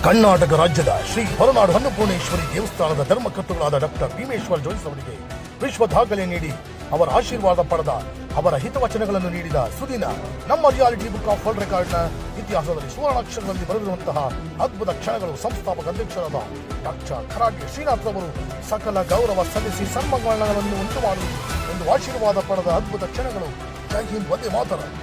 ಕರ್ನಾಟಕ ರಾಜ್ಯದ ಶ್ರೀ ಹೊರನಾಡು ಅನ್ನಪೂರ್ಣೇಶ್ವರಿ ದೇವಸ್ಥಾನದ ಧರ್ಮಕರ್ತೃಗಳಾದ ಡಾಕ್ಟರ್ ಭೀಮೇಶ್ವರ ಜೋಯಿಸ್ ಅವರಿಗೆ ವಿಶ್ವ ದಾಖಲೆ ನೀಡಿ ಅವರ ಆಶೀರ್ವಾದ ಪಡೆದ ಅವರ ಹಿತವಚನಗಳನ್ನು ನೀಡಿದ ಸುದಿನ ನಮ್ಮ ರಿಯಾಲಿಟಿ ಬುಕ್ ಆಫ್ ವರ್ಲ್ಡ್ ರೆಕಾರ್ಡ್ನ ಇತಿಹಾಸದಲ್ಲಿ ಸುವರ್ಣಾಕ್ಷರಗಳಲ್ಲಿ ಬರೆದಿರುವಂತಹ ಅದ್ಭುತ ಕ್ಷಣಗಳು. ಸಂಸ್ಥಾಪಕ ಅಧ್ಯಕ್ಷರಾದ ಡಾಕ್ಟರ್ ಖರಾಗೆ ಶ್ರೀನಾಥ್ ಅವರು ಸಕಲ ಗೌರವ ಸಲ್ಲಿಸಿ ಸನ್ಮಾನಗಳನ್ನು ಉಂಟು ಮಾಡುವುದು ಎಂದು ಆಶೀರ್ವಾದ ಪಡೆದ ಅದ್ಭುತ ಕ್ಷಣಗಳು. ಜೈ ಹಿಂದ್, ವಂದೇ ಮಾತರಂ.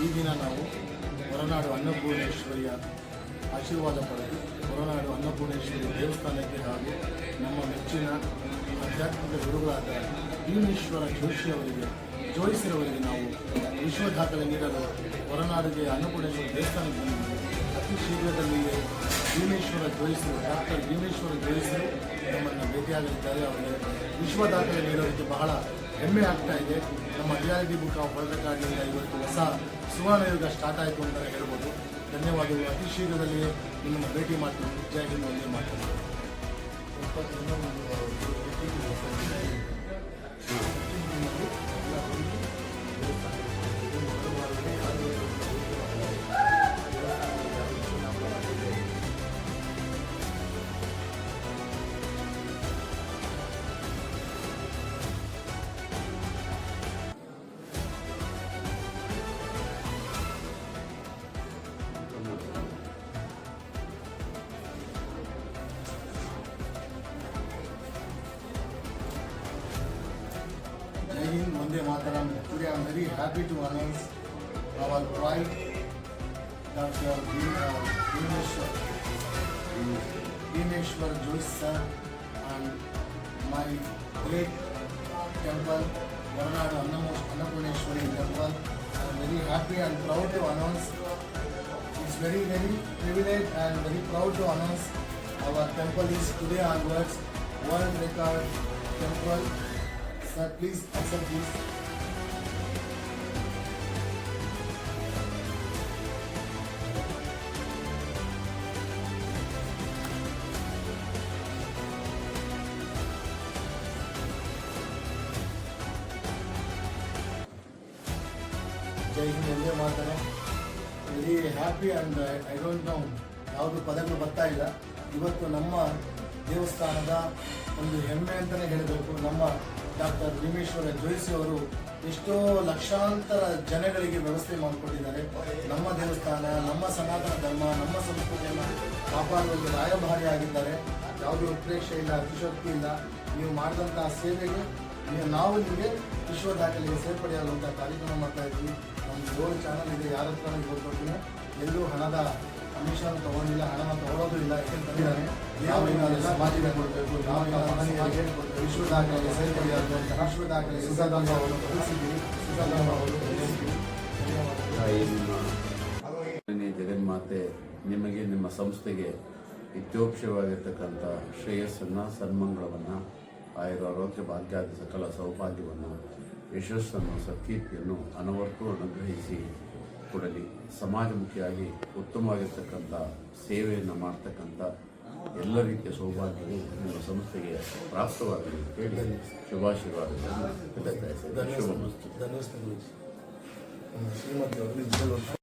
ಈ ದಿನ ನಾವು ಹೊರನಾಡು ಅನ್ನಪೂರ್ಣೇಶ್ವರಿಯ ಆಶೀರ್ವಾದ ಪಡೆದು ಹೊರನಾಡು ಅನ್ನಪೂರ್ಣೇಶ್ವರಿ ದೇವಸ್ಥಾನಕ್ಕೆ ಹಾಗೂ ನಮ್ಮ ಮೆಚ್ಚಿನ ಆಧ್ಯಾತ್ಮಿಕ ಗುರುಗಳಾದ ಭೀಮೇಶ್ವರ ಜೋಯಿಸರವರಿಗೆ ನಾವು ವಿಶ್ವ ದಾಖಲೆ ನೀಡಲು ಹೊರನಾಡಿಗೆ ಅನ್ನಪೂರ್ಣೇಶ್ವರಿ ದೇವಸ್ಥಾನಕ್ಕೆ ಬಂದಿದ್ದೇವೆ. ಅತಿ ಶೀಘ್ರದಲ್ಲಿಯೇ ಡಾಕ್ಟರ್ ಭೀಮೇಶ್ವರ ಜೋಯಿಸರು ನಮ್ಮನ್ನು ಭೇಟಿಯಾಗಲಿದ್ದಾರೆ. ಅವರಿಗೆ ವಿಶ್ವ ದಾಖಲೆ ನೀಡೋದಕ್ಕೆ ಬಹಳ ಹೆಮ್ಮೆ ಆಗ್ತಾ ಇದೆ. ನಮ್ಮ ರಿಯಾಲಿಟಿ ಬುಕ್ ಆಫ್ ವರ್ಲ್ಡ್ ರೆಕಾರ್ಡ್ನಿಂದ ಇವತ್ತು ಹೊಸ ಸುವರ್ಣ ಯುಗ ಸ್ಟಾರ್ಟ್ ಆಯಿತು ಅಂತ ಹೇಳ್ಬೋದು. ಧನ್ಯವಾದಗಳು. ಅತಿ ಶೀಘ್ರದಲ್ಲಿಯೇ ನಿಮ್ಮನ್ನು ಭೇಟಿ ಮಾಡ್ತೀನಿ. ಜೈ Hind, Vande Mataram. Jai Hind, Vande Mataram. Today I am very happy to announce our pride, Dr. Bhimeshwar Joyce sir, and my great temple, Varanadu Annapurneshwari temple. I am very happy and proud to announce. It's very privileged and very proud to announce our temple is today onwards world record temple. Sir, please accept this. Jai Hind, Vande Mataram. Very happy and I don't know ಯಾವುದು ಪದಗಳು ಬರ್ತಾ ಇಲ್ಲ. ಇವತ್ತು ನಮ್ಮ ದೇವಸ್ಥಾನದ ಒಂದು ಹೆಮ್ಮೆ ಅಂತಲೇ ಹೇಳಬೇಕು. ನಮ್ಮ ಡಾಕ್ಟರ್ ಭೀಮೇಶ್ವರ ಜೋಯಿಸಿ ಅವರು ಎಷ್ಟೋ ಲಕ್ಷಾಂತರ ಜನಗಳಿಗೆ ವ್ಯವಸ್ಥೆ ಮಾಡಿಕೊಟ್ಟಿದ್ದಾರೆ. ನಮ್ಮ ದೇವಸ್ಥಾನ, ನಮ್ಮ ಸನಾತನ ಧರ್ಮ, ನಮ್ಮ ಸಂಸ್ಕೃತಿಯನ್ನು ಕಾಪಾಡುವಲ್ಲಿ ರಾಯಭಾರಿ ಆಗಿದ್ದಾರೆ. ಯಾವುದೇ ಉತ್ಪ್ರೇಕ್ಷೆ ಇಲ್ಲ, ಅತಿಶಕ್ತಿ ಇಲ್ಲ. ನೀವು ಮಾಡಿದಂತಹ ಸೇವೆಗೆ ನಾವು ನಿಮಗೆ ವಿಶ್ವ ದಾಖಲೆಗೆ ಸೇರ್ಪಡೆಯಾಗುವಂಥ ಕಾರ್ಯಕ್ರಮ ಮಾಡ್ತಾ ಇದ್ವಿ. ನಮ್ಮ ಜೋರು ಚಾನಲ್ ಇದೆ, ಯಾರ ಹತ್ರ ಗೊತ್ತಿಲ್ಲ. ಎಲ್ಲೂ ಹಣದ ಕಮಿಷನ್ ತಗೊಂಡಿಲ್ಲ, ಹಣನ ತಗೊಳ್ಳೋದು ಇಲ್ಲ. ಯಾಕೆಂತಂದರೆ ನಾವು ಏನಾದರೂ ಸಮಾಜಕ್ಕೆ ಕೊಡಬೇಕು, ನಾವು ಮಹನೀಯರಿಗೆ ವಿಶ್ವ ದಾಖಲೆಗೆ ಸೇರ್ಪಡೆಯಾಗುವಂಥ ವಿಶ್ವ ದಾಖಲೆ ಸುಧಾಧರ್ಮ ಅವರು ತಿಳಿಸಿದ್ದೀವಿ. ಸುಧಾಧರ್ಮ ಅವರು ಜಗನ್ಮಾತೆ ನಿಮಗೆ, ನಿಮ್ಮ ಸಂಸ್ಥೆಗೆ ಇತ್ಯೋಕ್ಷವಾಗಿರ್ತಕ್ಕಂಥ ಶ್ರೇಯಸ್ಸನ್ನು, ಸನ್ಮಂಗಳವನ್ನು, ಆಯುರಾರೋಗ್ಯ ಭಾಗ್ಯಾದಿ ಸಕಲ ಸೌಭಾಗ್ಯವನ್ನು, ಯಶಸ್ಸನ್ನು, ಸತ್ಕೀರ್ತಿಯನ್ನು ಅನವರ್ತು ಅನುಗ್ರಹಿಸಿ ಕೊಡಲಿ. ಸಮಾಜಮುಖಿಯಾಗಿ ಉತ್ತಮವಾಗಿರ್ತಕ್ಕಂಥ ಸೇವೆಯನ್ನು ಮಾಡ್ತಕ್ಕಂಥ ಎಲ್ಲ ರೀತಿಯ ಸೌಭಾಗ್ಯವು ನಿಮ್ಮ ಸಂಸ್ಥೆಗೆ ಪ್ರಾಪ್ತವಾಗಲಿ ಹೇಳಿ ಶುಭಾಶೀರ್ವಾದಗಳನ್ನು ತಿಳಿಸ್ತಾ ಇದ್ದೇನೆ. ಧನ್ಯವಾದಗಳು. ಶ್ರೀಮತಿ ಅವರು